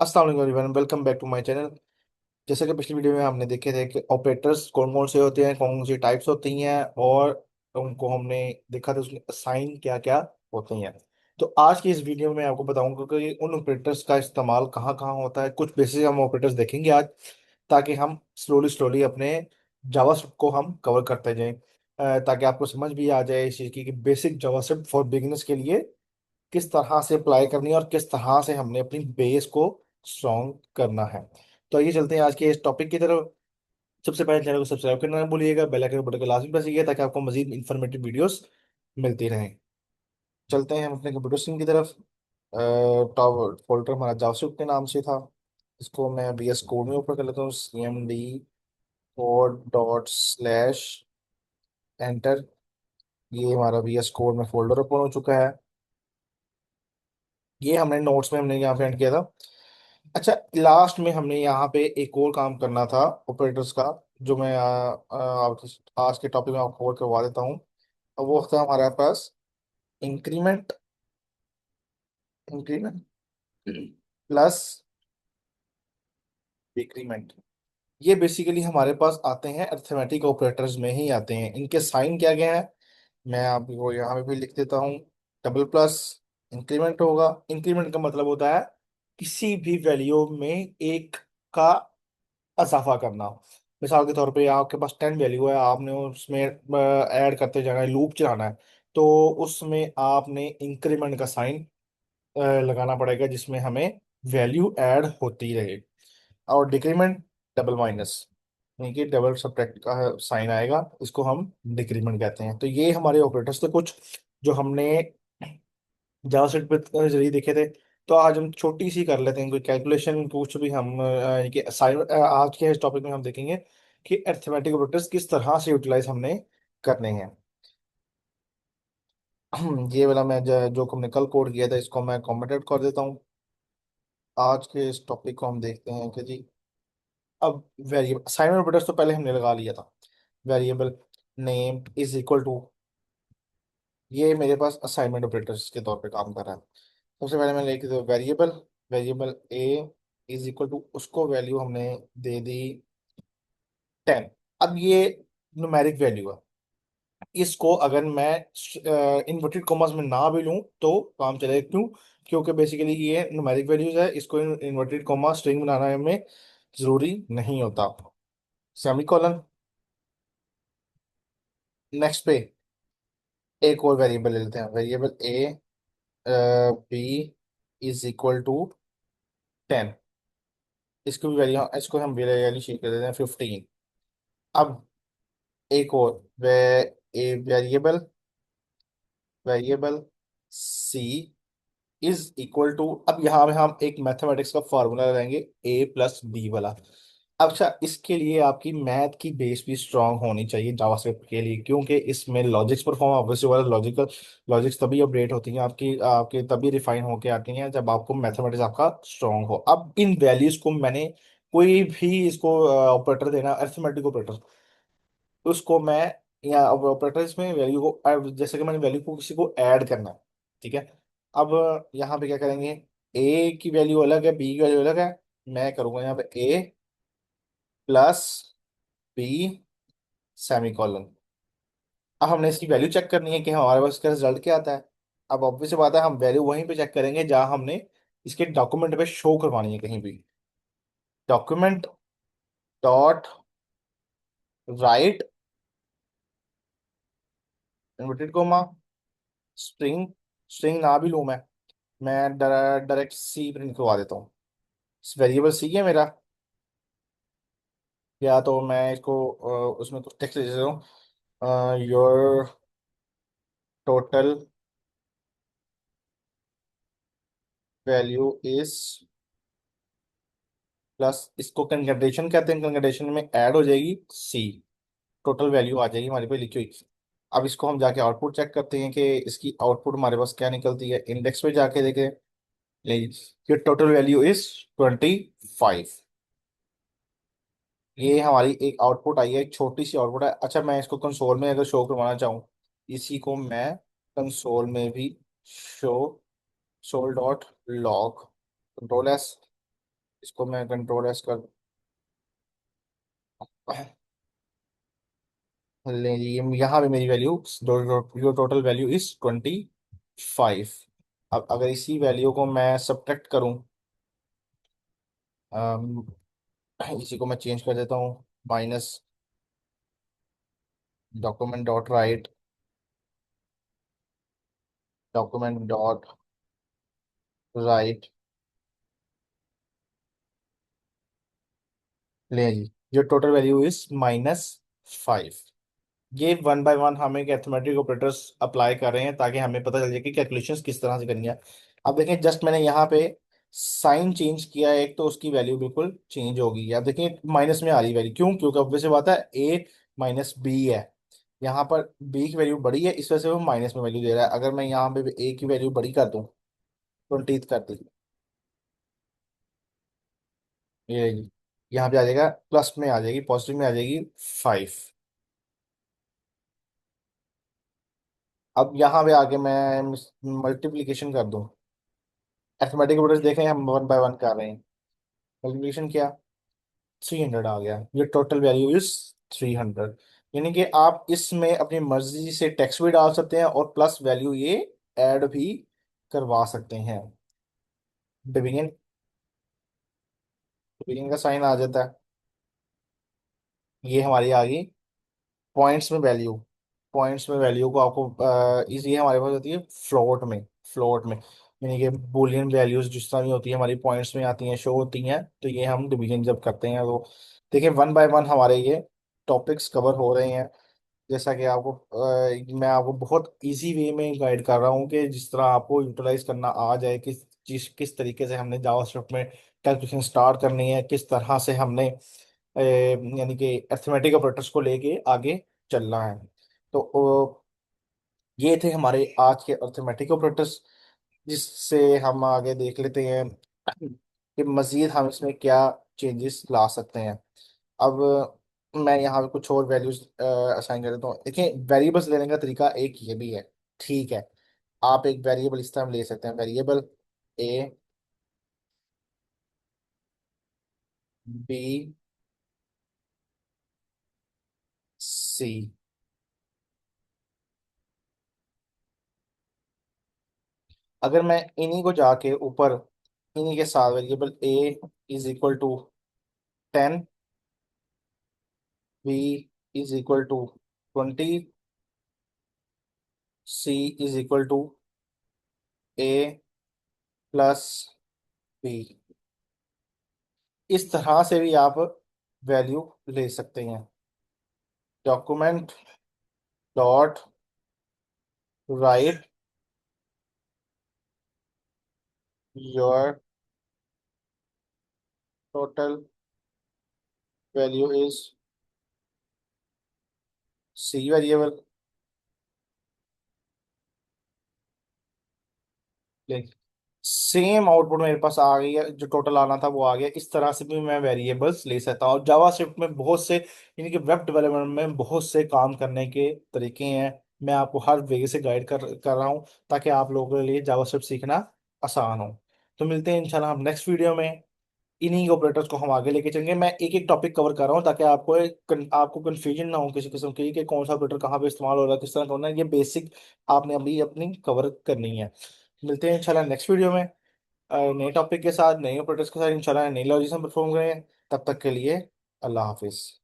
अस्सलाम वालेकुम everyone, welcome back to my channel. जैसे कि पिछली वीडियो में हमने देखे थे कि ऑपरेटर्स कौन कौन से होते हैं, कौन कौन सी टाइप्स होती हैं, और उनको हमने देखा था उसमें असाइन क्या क्या होते हैं। तो आज की इस वीडियो में आपको बताऊंगा कि उन ऑपरेटर्स का इस्तेमाल कहाँ कहाँ होता है। कुछ बेसिक हम ऑपरेटर्स देखेंगे आज, ताकि हम स्लोली स्लोली अपने जावास्क्रिप्ट को हम कवर करते जाएं, ताकि आपको समझ भी आ जाए इस चीज़ की कि बेसिक जावास्क्रिप्ट फॉर बिगिनर्स के लिए किस तरह से अप्लाई करनी है और किस तरह से हमने अपनी बेस को स्ट्रॉन्ग करना है। तो आइए चलते हैं आज के इस टॉपिक की तरफ। सबसे पहले चैनल को सब्सक्राइब करना ना भूलिएगा, बेल आइकन बटन को लाजमी प्रेस कीजिए ताकि आपको मजीद इंफॉर्मेटिव वीडियोस मिलती रहें। चलते हैं हम अपने कंप्यूटर स्क्रीन की तरफ। टॉप फोल्डर हमारा जावास्क्रिप्ट के नाम से था। इसको मैं VS कोड में ऊपर कर लेता हूँ, CMD code dot slash enter. ये हमारा VS कोड में फोल्डर ओपन हो चुका है। ये हमने नोट्स में हमने यहाँ पे एंड किया था। अच्छा, लास्ट में हमने यहाँ पे एक और काम करना था ऑपरेटर्स का, जो मैं आज के टॉपिक में आपको और करवा देता हूँ। अब वो था हमारे पास इंक्रीमेंट, इंक्रीमेंट प्लस डिक्रीमेंट। ये बेसिकली हमारे पास आते हैं अर्थमेटिक ऑपरेटर्स में ही आते हैं। इनके साइन क्या क्या है मैं आपको यहाँ पे भी लिख देता हूँ। डबल प्लस इंक्रीमेंट होगा। इंक्रीमेंट का मतलब होता है किसी भी वैल्यू में एक का इजाफा करना। मिसाल के तौर पे आपके पास 10 वैल्यू है, आपने उसमें ऐड करते जाना है, लूप चलाना है। तो उसमें आपने इंक्रीमेंट का साइन लगाना पड़ेगा, जिसमें हमें वैल्यू ऐड होती रहे। और डिक्रीमेंट डबल माइनस, यानी कि डबल सब्ट्रैक्ट का साइन आएगा, इसको हम डिक्रीमेंट कहते हैं। तो ये हमारे ऑपरेटर्स थे कुछ, जो हमने जावास्क्रिप्ट पे जरिए देखे थे। तो आज हम छोटी सी कर लेते हैं कोई कैलकुलेशन, कुछ भी हम कि आज के इस टॉपिक में हम देखेंगे कि अरिथमेटिक ऑपरेटर्स किस तरह से यूटिलाइज हमने करने हैं। ये वाला मैं जो हमने कल कोड किया था, इसको मैं कमेंटेड कर देता हूँ। आज के इस टॉपिक को हम देखते हैं कि जी, अब वेरिएबल असाइनमेंट ऑपरेटर्स तो पहले हमने लगा लिया था। Variable name is equal to, ये मेरे पास असाइनमेंट ऑपरेटर्स के तौर पे काम कर रहा है। सबसे पहले मैंने लिख दिया variable, variable A is equal to, उसको वैल्यू हमने दे दी 10। अब ये न्यूमेरिक वैल्यू है, इसको अगर मैं इन्वर्टेड कॉमास में ना भी लूं तो काम चलेगा। क्यों? क्योंकि बेसिकली ये न्यूमेरिक वैल्यूज है, इसको इन्वर्टेड कॉमा स्ट्रिंग बनाने में जरूरी नहीं होता। सेमीकोलन। नेक्स्ट पे एक और वेरिएबल ले लेते हैं, variable a b is equal to 10। इसको भी वैल्यू, इसको हम वैल्यू शीट कर देते हैं 15। अब एक और a variable, variable c is equal to, अब यहाँ पे हम एक मैथमेटिक्स का फार्मूला लगाएंगे, A+B वाला। अच्छा, इसके लिए आपकी मैथ की बेस भी स्ट्रांग होनी चाहिए जावास्क्रिप्ट के लिए, क्योंकि इसमें लॉजिक्स परफॉर्म ऑब्वियसली वाला लॉजिकल लॉजिक्स तभी अपडेट होती हैं आपकी, आपके तभी रिफाइन होके आती हैं जब आपको मैथमेटिक्स आपका स्ट्रांग हो। अब इन वैल्यूज को मैंने कोई भी इसको ऑपरेटर देना, अरिथमेटिक ऑपरेटर, उसको मैं, या ऑपरेटर इसमें वैल्यू को जैसे कि मैंने वैल्यू को किसी को ऐड करना है, ठीक है। अब यहाँ पे क्या करेंगे, ए की वैल्यू अलग है, बी की वैल्यू अलग है। मैं करूंगा यहाँ पे A+B सेमी कॉलन। अब हमने इसकी वैल्यू चेक करनी है कि हमारे पास इसका रिजल्ट क्या आता है। अब ऑब्वियस सी बात है, हम वैल्यू वहीं पे चेक करेंगे जहां हमने इसके डॉक्यूमेंट पे शो करवानी है, कहीं भी document dot write inverted comma string, string ना भी लूँ मैं डायरेक्ट सी प्रिंट करवा देता हूँ। वेरिएबल सी है मेरा, या तो मैं इसको उसमें कुछ टेक्स्ट दे देता हूँ, your total value is plus, इसको कंकेटेशन कहते हैं, कंकेटेशन में ऐड हो जाएगी सी, टोटल वैल्यू आ जाएगी हमारे पे लिखी हुई। अब इसको हम जाके आउटपुट चेक करते हैं कि इसकी आउटपुट हमारे पास क्या निकलती है। इंडेक्स पे जाके देखें, ये टोटल वैल्यू इज 25। ये हमारी एक आउटपुट आई है, एक छोटी सी आउटपुट है। अच्छा, मैं इसको कंसोल में अगर शो करवाना चाहूँ, इसी को मैं कंसोल में भी show, sole dot log, control s, इसको मैं कंट्रोल एस कर ले जी। यहाँ पे मेरी value, your total value is 25। अब अगर इसी वैल्यू को मैं सब्ट्रैक्ट करूँ, इसी को मैं चेंज कर देता हूँ, minus document dot right, document dot right, ले जी, जो टोटल वैल्यू इज -5। ये वन बाय वन हम एक अरिथमेटिक ऑपरेटर्स अप्लाई कर रहे हैं ताकि हमें पता चल जाए कि कैलकुलेशंस किस तरह से करनी है। अब देखें, जस्ट मैंने यहाँ पे साइन चेंज किया है एक, तो उसकी वैल्यू बिल्कुल चेंज होगी। अब देखें माइनस में आ रही वैल्यू, क्यों? क्योंकि obvious सी बात है, ए माइनस बी है। यहाँ पर बी की वैल्यू बड़ी है, इस वजह से वो माइनस में वैल्यू दे रहा है। अगर मैं यहाँ पे ए की वैल्यू बड़ी कर दूँ, 20 कर दी, ये जी, यहाँ पे आ जाएगा प्लस में, आ जाएगी पॉजिटिव में, आ जाएगी 5। अब यहाँ पे आके मैं मल्टीप्लीकेशन कर दूं, अरिथमेटिक ऑपरेटर्स देखें हम वन बाय वन कर रहे हैं। मल्टीप्लीकेशन किया, 300 आ गया, ये टोटल वैल्यू इज 300। यानी कि आप इसमें अपनी मर्जी से टैक्स भी डाल सकते हैं और प्लस वैल्यू ये ऐड भी करवा सकते हैं। डिवीजन, डिवीजन का साइन आ जाता है। ये हमारी आ गई पॉइंट्स में वैल्यू। पॉइंट्स में वैल्यू को आपको इजी हमारे पास होती है फ्लोट में। फ्लोट में यानी कि बुलियन वैल्यूज जिस तरह की होती है हमारी पॉइंट्स में आती हैं, शो होती हैं, तो ये हम डिवीजन जब करते हैं तो देखिए वन बाय वन हमारे ये टॉपिक्स कवर हो रहे हैं। जैसा कि आपको मैं आपको बहुत इजी वे में गाइड कर रहा हूँ कि जिस तरह आपको यूटिलाइज करना आ जाए, किस तरीके से हमने जावास्क्रिप्ट में कैलकुलेशन स्टार्ट करनी है, किस तरह से हमने यानी कि अरिथमेटिक ऑपरेटर्स को लेके आगे चलना है। तो ये थे हमारे आज के अरिथमेटिक ऑपरेटर्स, जिससे हम आगे देख लेते हैं कि मजीद हम इसमें क्या चेंजेस ला सकते हैं। अब मैं यहाँ पे कुछ और वैल्यूज असाइन कर देता हूँ। देखिए वेरिएबल्स लेने का तरीका एक ये भी है, ठीक है। आप एक वेरिएबल इस तरह ले सकते हैं, वेरिएबल ए, बी, सी। अगर मैं इन्हीं को जाके ऊपर इन्हीं के साथ variable A is equal to 10, B is equal to 20, C is equal to A plus B, इस तरह से भी आप वैल्यू ले सकते हैं। Document dot write your total value is C variable. Same output मेरे पास आ गई है, जो टोटल आना था वो आ गया। इस तरह से भी मैं वेरिएबल्स ले सकता हूँ। जावास्क्रिप्ट में बहुत से, यानी कि वेब डेवलपमेंट में बहुत से काम करने के तरीके हैं। मैं आपको हर वे से गाइड कर रहा हूँ ताकि आप लोगों के लिए जावास्क्रिप्ट सीखना आसान हो। तो मिलते हैं इंशाल्लाह हम नेक्स्ट वीडियो में। इन्हीं ऑपरेटर्स को हम आगे लेके चलेंगे। मैं एक एक टॉपिक कवर कर रहा हूँ ताकि आपको कंफ्यूजन ना हो किसी किस्म की कि कौन सा ऑपरेटर कहाँ पे इस्तेमाल हो रहा है, किस तरह करना है। ये बेसिक आपने अभी अपनी कवर करनी है। मिलते हैं इंशाल्लाह नेक्स्ट वीडियो में नए टॉपिक के साथ, नए ऑपरेटर्स के साथ, इंशाल्लाह नई लॉजिज्म परफॉर्म करें। तब तक के लिए अल्लाह हाफिज।